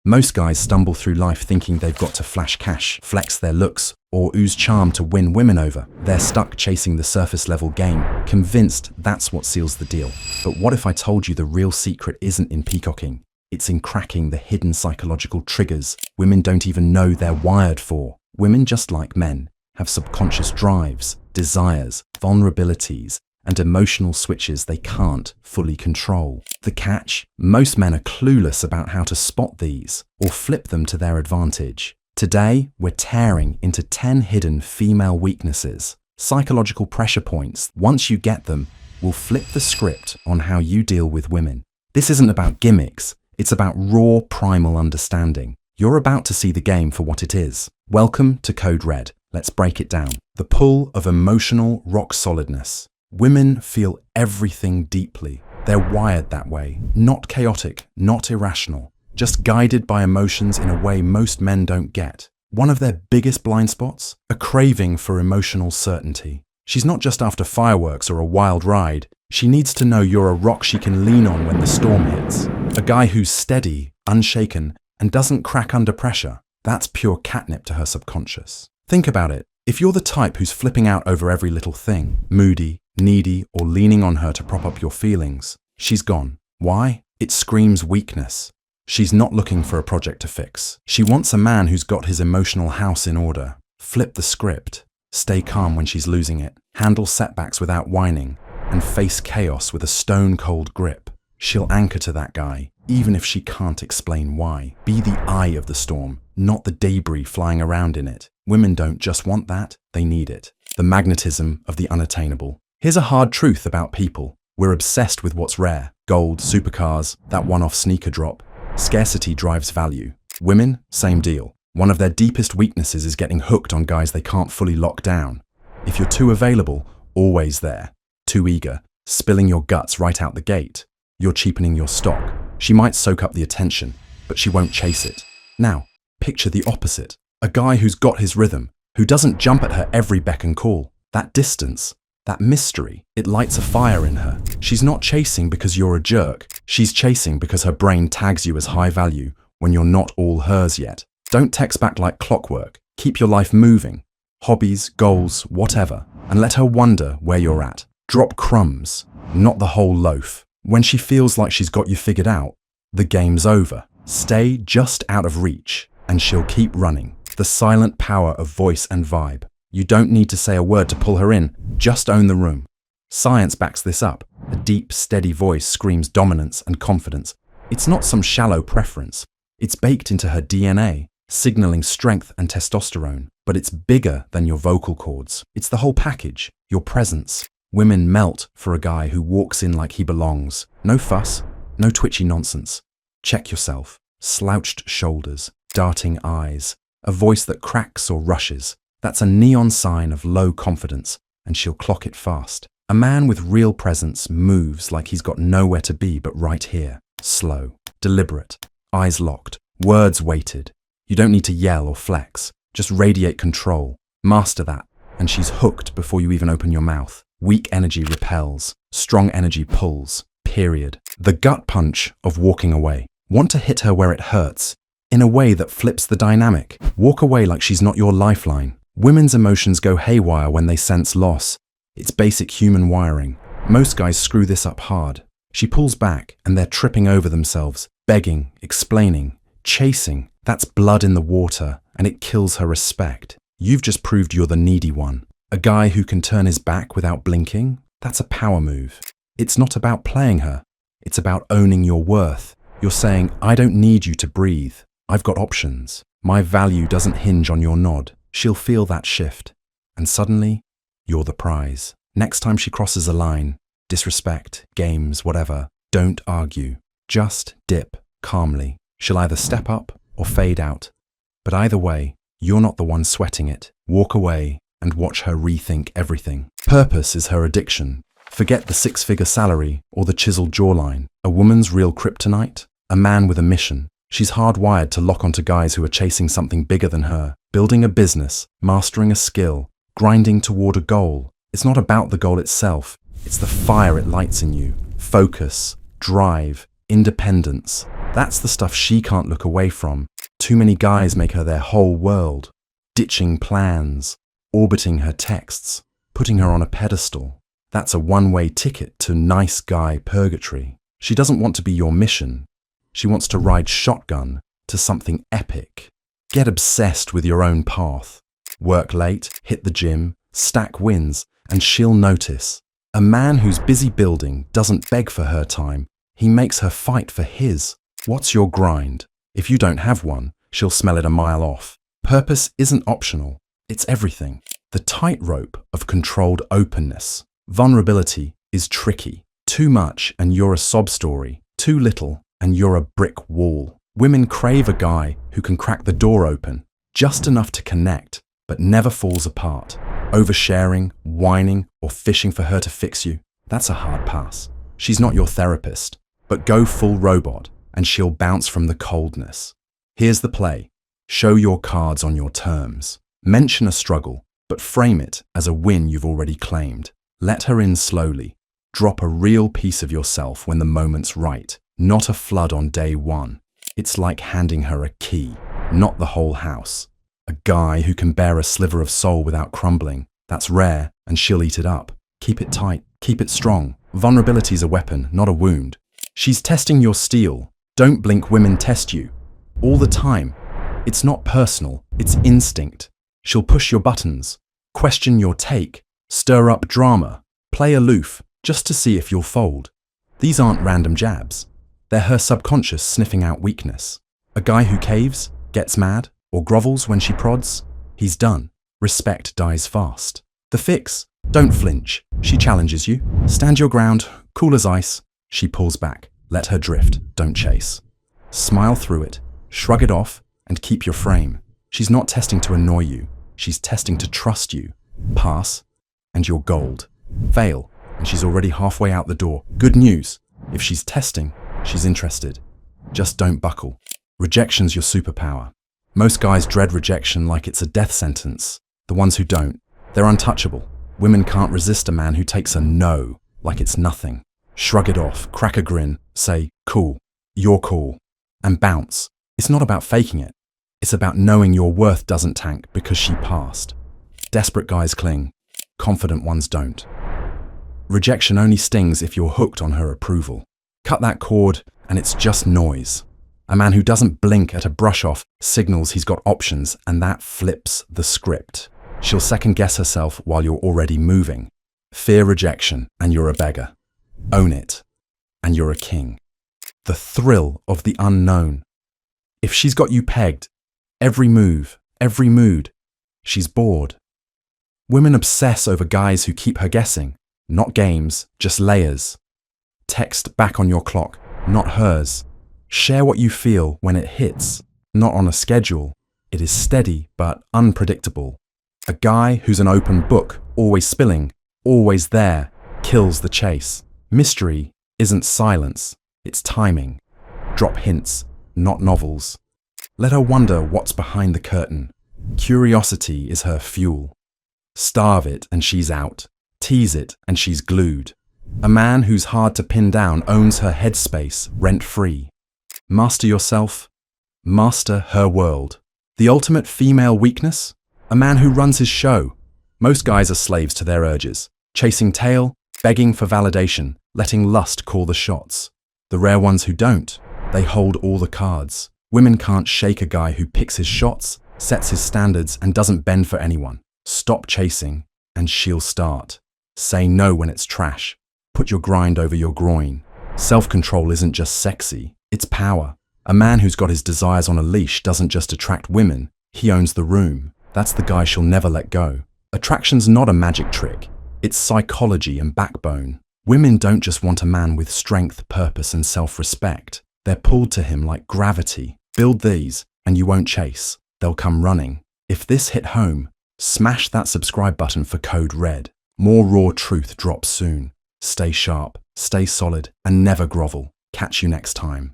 Most guys stumble through life thinking they've got to flash cash, flex their looks, or ooze charm to win women over. They're stuck chasing the surface-level game, convinced that's what seals the deal. But what if I told you the real secret isn't in peacocking? It's in cracking the hidden psychological triggers women don't even know they're wired for. Women, just like men, have subconscious drives, desires, vulnerabilities, and emotional switches they can't fully control. The catch? Most men are clueless about how to spot these or flip them to their advantage. Today, we're tearing into 10 hidden female weaknesses, psychological pressure points. Once you get them, we'll flip the script on how you deal with women. This isn't about gimmicks, it's about raw primal understanding. You're about to see the game for what it is. Welcome to Code Red. Let's break it down. The pull of emotional rock solidness. Women feel everything deeply. They're wired that way. Not chaotic, not irrational, just guided by emotions in a way most men don't get. One of their biggest blind spots? A craving for emotional certainty. She's not just after fireworks or a wild ride. She needs to know you're a rock she can lean on when the storm hits. A guy who's steady, unshaken, and doesn't crack under pressure. That's pure catnip to her subconscious. Think about it. If you're the type who's flipping out over every little thing, moody, needy, or leaning on her to prop up your feelings, she's gone. Why? It screams weakness. She's not looking for a project to fix. She wants a man who's got his emotional house in order. Flip the script. Stay calm when she's losing it. Handle setbacks without whining. And face chaos with a stone-cold grip. She'll anchor to that guy, even if she can't explain why. Be the eye of the storm, not the debris flying around in it. Women don't just want that, they need it. The magnetism of the unattainable. Here's a hard truth about people. We're obsessed with what's rare. Gold, supercars, that one-off sneaker drop. Scarcity drives value. Women, same deal. One of their deepest weaknesses is getting hooked on guys they can't fully lock down. If you're too available, always there. Too eager, spilling your guts right out the gate. You're cheapening your stock. She might soak up the attention, but she won't chase it. Now, picture the opposite. A guy who's got his rhythm, who doesn't jump at her every beck and call. That distance, that mystery, it lights a fire in her. She's not chasing because you're a jerk. She's chasing because her brain tags you as high value when you're not all hers yet. Don't text back like clockwork. Keep your life moving. Hobbies, goals, whatever. And let her wonder where you're at. Drop crumbs, not the whole loaf. When she feels like she's got you figured out, the game's over. Stay just out of reach, and she'll keep running. The silent power of voice and vibe. You don't need to say a word to pull her in, just own the room. Science backs this up. A deep, steady voice screams dominance and confidence. It's not some shallow preference. It's baked into her DNA, signaling strength and testosterone. But it's bigger than your vocal cords. It's the whole package, your presence. Women melt for a guy who walks in like he belongs. No fuss, no twitchy nonsense. Check yourself. Slouched shoulders, darting eyes, a voice that cracks or rushes. That's a neon sign of low confidence, and she'll clock it fast. A man with real presence moves like he's got nowhere to be but right here. Slow, deliberate, eyes locked, words weighted. You don't need to yell or flex, just radiate control. Master that, and she's hooked before you even open your mouth. Weak energy repels, strong energy pulls, period. The gut punch of walking away. Want to hit her where it hurts, in a way that flips the dynamic. Walk away like she's not your lifeline. Women's emotions go haywire when they sense loss. It's basic human wiring. Most guys screw this up hard. She pulls back and they're tripping over themselves, begging, explaining, chasing. That's blood in the water, and it kills her respect. You've just proved you're the needy one. A guy who can turn his back without blinking? That's a power move. It's not about playing her. It's about owning your worth. You're saying, I don't need you to breathe. I've got options. My value doesn't hinge on your nod. She'll feel that shift. And suddenly, you're the prize. Next time she crosses a line, disrespect, games, whatever, don't argue. Just dip calmly. She'll either step up or fade out. But either way, you're not the one sweating it. Walk away and watch her rethink everything. Purpose is her addiction. Forget the six-figure salary or the chiseled jawline. A woman's real kryptonite? A man with a mission. She's hardwired to lock onto guys who are chasing something bigger than her, building a business, mastering a skill, grinding toward a goal. It's not about the goal itself. It's the fire it lights in you. Focus, drive, independence. That's the stuff she can't look away from. Too many guys make her their whole world, ditching plans, orbiting her texts, putting her on a pedestal. That's a one-way ticket to nice guy purgatory. She doesn't want to be your mission. She wants to ride shotgun to something epic. Get obsessed with your own path. Work late, hit the gym, stack wins, and she'll notice. A man who's busy building doesn't beg for her time. He makes her fight for his. What's your grind? If you don't have one, she'll smell it a mile off. Purpose isn't optional. It's everything. The tightrope of controlled openness. Vulnerability is tricky. Too much and you're a sob story. Too little and you're a brick wall. Women crave a guy who can crack the door open, just enough to connect, but never falls apart. Oversharing, whining, or fishing for her to fix you, that's a hard pass. She's not your therapist, but go full robot and she'll bounce from the coldness. Here's the play. Show your cards on your terms. Mention a struggle, but frame it as a win you've already claimed. Let her in slowly. Drop a real piece of yourself when the moment's right, not a flood on day one. It's like handing her a key, not the whole house. A guy who can bear a sliver of soul without crumbling. That's rare, and she'll eat it up. Keep it tight, keep it strong. Vulnerability's a weapon, not a wound. She's testing your steel. Don't blink, women test you. All the time. It's not personal, it's instinct. She'll push your buttons, question your take, stir up drama, play aloof, just to see if you'll fold. These aren't random jabs. They're her subconscious sniffing out weakness. A guy who caves, gets mad, or grovels when she prods, he's done. Respect dies fast. The fix? Don't flinch. She challenges you. Stand your ground, cool as ice. She pulls back. Let her drift, don't chase. Smile through it, shrug it off, and keep your frame. She's not testing to annoy you. She's testing to trust you. Pass, and you're gold. Fail, and she's already halfway out the door. Good news. If she's testing, she's interested. Just don't buckle. Rejection's your superpower. Most guys dread rejection like it's a death sentence. The ones who don't, they're untouchable. Women can't resist a man who takes a no like it's nothing. Shrug it off, crack a grin, say, cool, you're cool, and bounce. It's not about faking it. It's about knowing your worth doesn't tank because she passed. Desperate guys cling. Confident ones don't. Rejection only stings if you're hooked on her approval. Cut that cord and it's just noise. A man who doesn't blink at a brush-off signals he's got options, and that flips the script. She'll second-guess herself while you're already moving. Fear rejection, and you're a beggar. Own it, and you're a king. The thrill of the unknown. If she's got you pegged, every move, every mood, she's bored. Women obsess over guys who keep her guessing. Not games, just layers. Text back on your clock, not hers. Share what you feel when it hits, not on a schedule. It is steady but unpredictable. A guy who's an open book, always spilling, always there, kills the chase. Mystery isn't silence, it's timing. Drop hints, not novels. Let her wonder what's behind the curtain. Curiosity is her fuel. Starve it and she's out. Tease it and she's glued. A man who's hard to pin down owns her headspace rent-free. Master yourself, master her world. The ultimate female weakness? A man who runs his show. Most guys are slaves to their urges, chasing tail, begging for validation, letting lust call the shots. The rare ones who don't, they hold all the cards. Women can't shake a guy who picks his shots, sets his standards, and doesn't bend for anyone. Stop chasing, and she'll start. Say no when it's trash. Put your grind over your groin. Self-control isn't just sexy, it's power. A man who's got his desires on a leash doesn't just attract women, he owns the room. That's the guy she'll never let go. Attraction's not a magic trick, it's psychology and backbone. Women don't just want a man with strength, purpose, and self-respect. They're pulled to him like gravity. Build these, and you won't chase. They'll come running. If this hit home, smash that subscribe button for Code Red. More raw truth drops soon. Stay sharp, stay solid, and never grovel. Catch you next time.